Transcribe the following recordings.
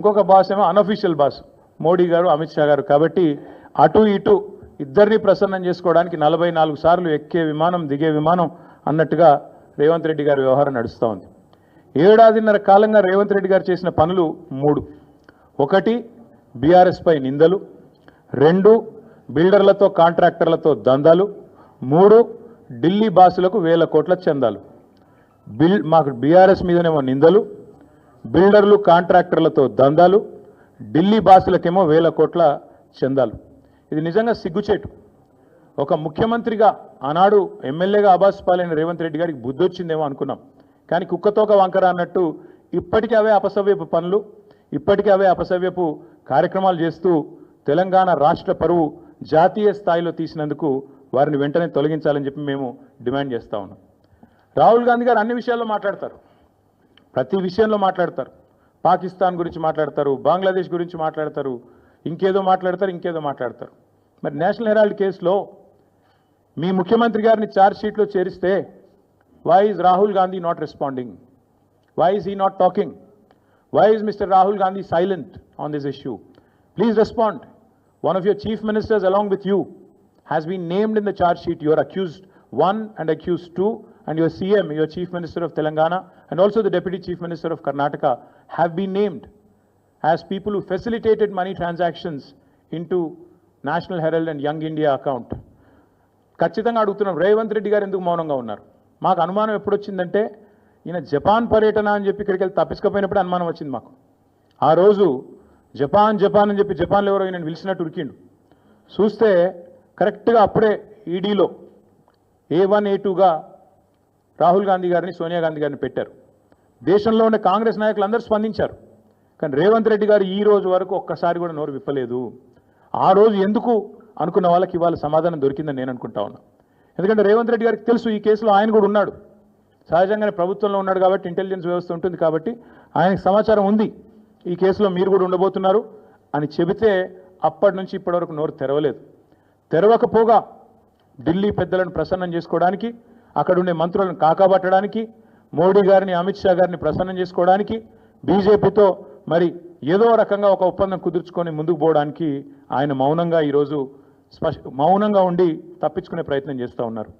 ఇంకొక బాస్ ఏమో unofficial boss Modi గారు అమిత్ షా గారు. కాబట్టి అటు ఇటు ఇద్దరిని ప్రసన్నం చేసుకోవడానికి 44 సార్లు ఎక్కే విమానం దిగే విమానం అన్నట్టుగా రేవంత్ రెడ్డి గారి వ్యవహారం నడుస్తూ ఉంది. ఏడాదిన్నర కాలంగా రేవంత్ రెడ్డి గారు చేసిన పనులు 3. 1 బీఆర్ఎస్ పై నిందలు, 2 బిల్డర్లతో కాంట్రాక్టర్లతో దందాలు, 3 ఢిల్లీ బాసులకు వేల కోట్ల చందాలు. మాకు బీఆర్ఎస్ మీదనేమో నిందలు, బిల్డర్లు కాంట్రాక్టర్లతో దందాలు, ఢిల్లీ బాసులకేమో వేల కోట్ల చందాలు. ఇది నిజంగా సిగ్గుచేటు. ఒక ముఖ్యమంత్రిగా ఆనాడు ఎమ్మెల్యేగా ఆబాస్ పాలైన రేవంత్ రెడ్డి గారికి బుద్ధి వచ్చిందేమో అనుకున్నాం. కానీ కుక్కతోక వంకర అన్నట్టు ఇప్పటికీ అవే అపసవ్యపు పనులు, ఇప్పటికీ అవే అపసవ్యపు కార్యక్రమాలు చేస్తూ తెలంగాణ రాష్ట్ర పరువు జాతీయ స్థాయిలో తీసినందుకు వారిని వెంటనే తొలగించాలని చెప్పి మేము డిమాండ్ చేస్తూ ఉన్నాం. రాహుల్ గాంధీ గారు అన్ని విషయాల్లో మాట్లాడతారు, ప్రతి విషయంలో మాట్లాడతారు. పాకిస్తాన్ గురించి మాట్లాడతారు, బంగ్లాదేశ్ గురించి మాట్లాడతారు, ఇంకేదో మాట్లాడతారు. మరి నేషనల్ హెరాల్డ్ కేసులో మీ ముఖ్యమంత్రి గారిని ఛార్జ్ షీట్లో చేరిస్తే why is Rahul Gandhi not responding? Why is he not talking? Why is mister Rahul Gandhi silent on this issue? Please respond. One of your chief ministers along with you has been named in the charge sheet. You are accused 1 and accused 2, and your CM, your chief minister of Telangana, and also the deputy chief minister of Karnataka have been named as people who facilitated money transactions into National Herald and Young India account. ఖచ్చితంగా అడుగుతున్నాం, రేవంత్ రెడ్డి గారు ఎందుకు మౌనంగా ఉన్నారు? మాకు అనుమానం ఎప్పుడు వచ్చిందంటే ఈయన జపాన్ పర్యటన అని చెప్పి ఇక్కడికి వెళ్ళి తప్పించుకపోయినప్పుడు అనుమానం వచ్చింది మాకు. ఆ రోజు జపాన్ అని చెప్పి జపాన్లో ఎవరో ఈయన పిలిచినట్టు ఉరికిండు. చూస్తే కరెక్ట్గా అప్పుడే ఈడీలో A1 A2గా రాహుల్ గాంధీ గారిని సోనియా గాంధీ గారిని పెట్టారు. దేశంలో ఉన్న కాంగ్రెస్ నాయకులు అందరూ స్పందించారు. కానీ రేవంత్ రెడ్డి గారు ఈ రోజు వరకు ఒక్కసారి కూడా నోరు విప్పలేదు. ఆ రోజు ఎందుకు అనుకున్న వాళ్ళకి ఇవాళ సమాధానం దొరికిందని నేను అనుకుంటా ఉన్నా. ఎందుకంటే రేవంత్ రెడ్డి గారికి తెలుసు ఈ కేసులో ఆయన కూడా ఉన్నాడు. సహజంగానే ప్రభుత్వంలో ఉన్నాడు కాబట్టి ఇంటెలిజెన్స్ వ్యవస్థ ఉంటుంది కాబట్టి ఆయనకు సమాచారం ఉంది, ఈ కేసులో మీరు కూడా ఉండబోతున్నారు అని చెబితే అప్పటి నుంచి ఇప్పటివరకు నోరు తెరవలేదు. తెరవకపోగా ఢిల్లీ పెద్దలను ప్రసన్నం చేసుకోవడానికి, అక్కడుండే మంత్రులను కాకాబట్టడానికి, మోడీ గారిని అమిత్ షా గారిని ప్రసన్నం చేసుకోవడానికి, బీజేపీతో మరి ఏదో రకంగా ఒక ఒప్పందం కుదుర్చుకొని ముందుకు పోవడానికి ఆయన మౌనంగా ఈరోజు మౌనంగా ఉండి తప్పించుకునే ప్రయత్నం చేస్తూ ఉన్నారు.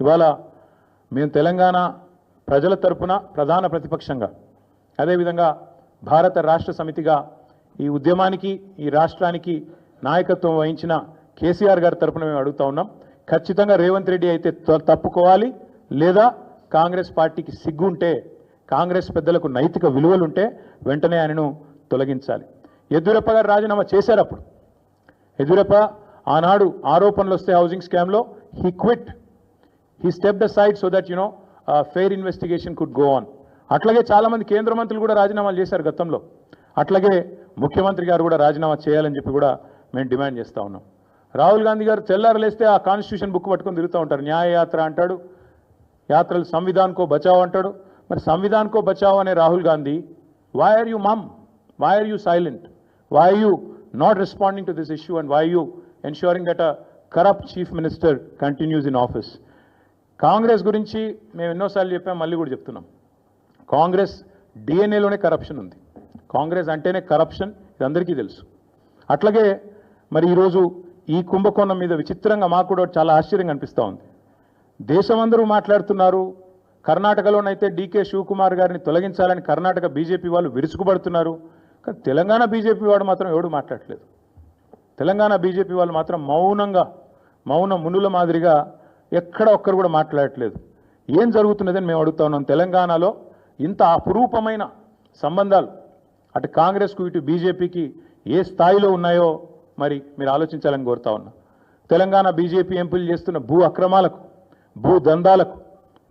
ఇవాళ మేము తెలంగాణ ప్రజల తరపున ప్రధాన ప్రతిపక్షంగా, అదేవిధంగా భారత రాష్ట్ర సమితిగా ఈ ఉద్యమానికి ఈ రాష్ట్రానికి నాయకత్వం వహించిన కేసీఆర్ గారి తరపున మేము అడుగుతా ఉన్నాం. ఖచ్చితంగా రేవంత్ రెడ్డి అయితే తప్పుకోవాలి, లేదా కాంగ్రెస్ పార్టీకి సిగ్గుంటే, కాంగ్రెస్ పెద్దలకు నైతిక విలువలుంటే వెంటనే ఆయనను తొలగించాలి. యడ్యూరప్ప గారు రాజీనామా చేశారు. అప్పుడు యడ్యూరప్ప ఆనాడు ఆరోపణలు వస్తే హౌసింగ్ స్కామ్లో he quit, he stepped aside so that fair investigation could go on. అట్లాగే చాలామంది కేంద్ర మంత్రులు కూడా రాజీనామాలు చేశారు గతంలో. అట్లాగే ముఖ్యమంత్రి గారు కూడా రాజీనామా చేయాలని చెప్పి కూడా మేము డిమాండ్ చేస్తూ ఉన్నాం. రాహుల్ గాంధీ గారు తెల్లారలేస్తే ఆ కాన్స్టిట్యూషన్ బుక్ పట్టుకొని తిరుగుతూ ఉంటారు. న్యాయ యాత్ర అంటాడు, యాత్రలు సంవిధాన్కో బచావ్ అంటాడు. మరి సంవిధాన్కో బచావ్ అనే Rahul Gandhi, why are you mum? Why are you silent? Why are you not responding to this issue and why you ensuring that a corrupt chief minister continues in office? Congress గురించి మేము ఎన్నోసార్లు చెప్పాం, మళ్ళీ కూడా చెప్తున్నాం. కాంగ్రెస్ డిఎన్ఏలోనే కరప్షన్ ఉంది. కాంగ్రెస్ అంటేనే కరప్షన్, ఇది అందరికీ తెలుసు. అట్లాగే మరి ఈరోజు ఈ కుంభకోణం మీద విచిత్రంగా మాకు కూడా చాలా ఆశ్చర్యంగా అనిపిస్తూ ఉంది. దేశమందరూ మాట్లాడుతున్నారు. కర్ణాటకలోనైతే డీకే శివకుమార్ గారిని తొలగించాలని కర్ణాటక బీజేపీ వాళ్ళు విరుచుకుపడుతున్నారు. కానీ తెలంగాణ బీజేపీ వాడు మాత్రం ఎవడు మాట్లాడలేదు. తెలంగాణ బీజేపీ వాళ్ళు మాత్రం మౌన మునుల మాదిరిగా ఎక్కడ ఒక్కరు కూడా మాట్లాడట్లేదు. ఏం జరుగుతున్నదని మేము అడుగుతా ఉన్నాం. తెలంగాణలో ఇంత అపురూపమైన సంబంధాలు అటు కాంగ్రెస్కు ఇటు బీజేపీకి ఏ స్థాయిలో ఉన్నాయో మరి మీరు ఆలోచించాలని కోరుతా ఉన్నా. తెలంగాణ బీజేపీ ఎంపీలు చేస్తున్న భూ అక్రమాలకు, భూ దందాలకు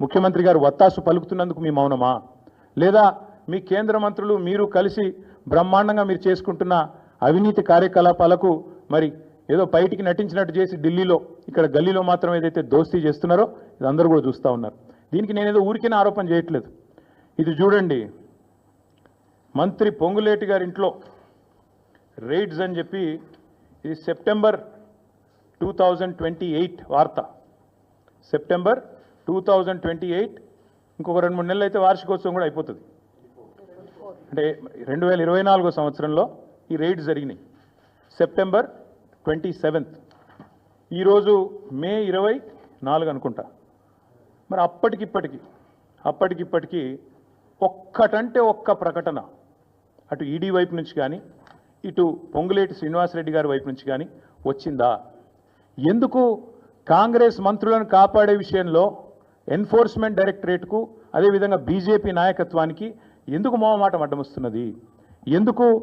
ముఖ్యమంత్రి గారు వత్తాసు పలుకుతున్నందుకు మీ మౌనమా? లేదా మీ కేంద్ర మంత్రులు మీరు కలిసి బ్రహ్మాండంగా మీరు చేసుకుంటున్న అవినీతి కార్యకలాపాలకు మరి ఏదో బయటికి నటించినట్టు చేసి ఢిల్లీలో, ఇక్కడ గల్లీలో మాత్రం ఏదైతే దోస్తీ చేస్తున్నారో ఇది అందరూ కూడా చూస్తూ ఉన్నారు. దీనికి నేనేదో ఊరికైనా ఆరోపణ చేయట్లేదు. ఇది చూడండి, మంత్రి పొంగులేటి గారి ఇంట్లో రైడ్స్ అని చెప్పి, ఇది సెప్టెంబర్ 2028 వార్త. సెప్టెంబర్ 2028, ఇంకొక 2-3 నెలలు అయితే వార్షికోత్సవం కూడా అయిపోతుంది. అంటే 2024 సంవత్సరంలో ఈ రైడ్ జరిగినాయి. సెప్టెంబర్ 27th, ఈరోజు మే 24 అనుకుంటా. మరి అప్పటికిప్పటికి ఒక్కటంటే ఒక్క ప్రకటన అటు ఈడీ వైపు నుంచి కానీ ఇటు పొంగులేటి శ్రీనివాసరెడ్డి గారి వైపు నుంచి కానీ వచ్చిందా? ఎందుకు కాంగ్రెస్ మంత్రులను కాపాడే విషయంలో ఎన్ఫోర్స్మెంట్ డైరెక్టరేట్కు అదేవిధంగా బీజేపీ నాయకత్వానికి ఎందుకు మొహమాటం అడ్డమొస్తున్నది? ఎందుకు